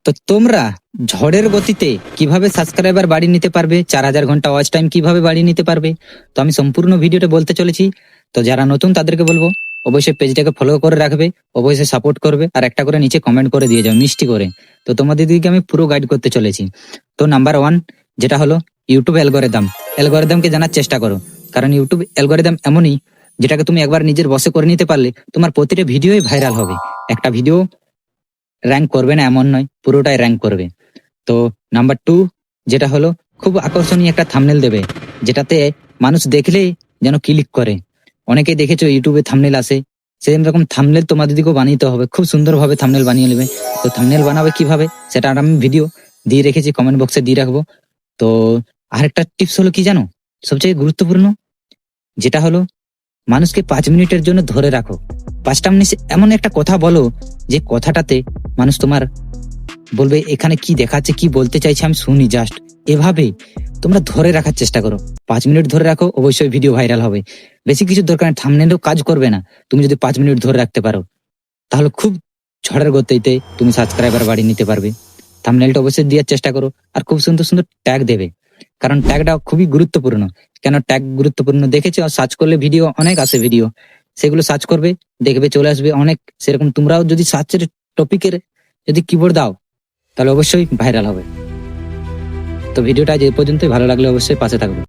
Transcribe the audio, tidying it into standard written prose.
তো তোমরা ঝড়ের গতিতে কিভাবে সাবস্ক্রাইবার বাড়িয়ে নিতে পারবে, 4000 ঘন্টা ওয়াচ টাইম কিভাবে বাড়িয়ে নিতে পারবে, তো আমি সম্পূর্ণ ভিডিওটা বলতে চলেছি। তো যারা নতুন তাদেরকে বলবো অবশ্যই পেজটাকে ফলো করে রাখবে, অবশ্যই সাপোর্ট করবে, আর একটা করে নিচে কমেন্ট করে দিয়ে যাও মিষ্টি করে। তো তোমাদের দিকে আমি পুরো গাইড করতে চলেছি। তো নাম্বার 1 যেটা হলো ইউটিউব অ্যালগোরিদমকে জানার চেষ্টা করো। কারণ ইউটিউব অ্যালগোরিদম এমনই যেটাকে তুমি একবার নিজের বশে করে নিতে পারলে তোমার প্রতিটা ভিডিওই ভাইরাল হবে। একটা ভিডিও র্যাঙ্ক করবে না এমন নয়, পুরোটাই র্যাঙ্ক করবে। তো নাম্বার 2 যেটা হলো খুব আকর্ষণীয় একটা থাম্বনেল দেবে, যেটাতে মানুষ দেখলেই যেন ক্লিক করে। অনেকেই দেখেছো ইউটিউবে থাম্বনেল আসে, সেম রকম থাম্বনেল তোমাদের দিকেও বানাইতে হবে, খুব সুন্দরভাবে থাম্বনেল বানিয়ে নেবে। তো থাম্বনেল বানাবে কিভাবে সেটা আর আমি ভিডিও দিয়ে রেখেছি, কমেন্ট বক্সে দিয়ে রাখবো। তো আরেকটা টিপস হলো কি জানো, সবচেয়ে গুরুত্বপূর্ণ, যেটা হলো মানুষকে 5 মিনিটের জন্য ধরে রাখো। 5টা মিনিট এমন একটা কথা বলো যে কথাটাতে মানুষ তোমার বলবে এখানে কি দেখাচ্ছে, কি বলতে চাইছে আমি শুনি জাস্ট। এভাবে তোমরা ধরে রাখার চেষ্টা করো, 5 মিনিট ধরে রাখো, অবশ্যই ভিডিও ভাইরাল হবে। বেশি কিছু দরকার নেই, থাম্বনেলও কাজ করবে না। তুমি যদি 5 মিনিট ধরে রাখতে পারো তাহলে খুব ঝড়ের গতিতে তুমি সাবস্ক্রাইবার বাড়িয়ে নিতে পারবে। থাম্বনেলটা অবশ্যই দেওয়ার চেষ্টা করো, আর খুব সুন্দর সুন্দর ট্যাগ দেবে, কারণ ট্যাগটা খুবই গুরুত্বপূর্ণ। কেন ট্যাগ গুরুত্বপূর্ণ দেখেছো, সার্চ করলে ভিডিও অনেক আসে, ভিডিও সেগুলো সার্চ করবে, দেখবে চলে আসবে অনেক। সেরকম তোমরাও যদি সার্চের টপিকের যদি কিবোর্ড দাও তাহলে অবশ্যই ভাইরাল হবে। তো ভিডিওটা আজ এই পর্যন্তই, ভালো লাগলে অবশ্যই পাশে থাকবে।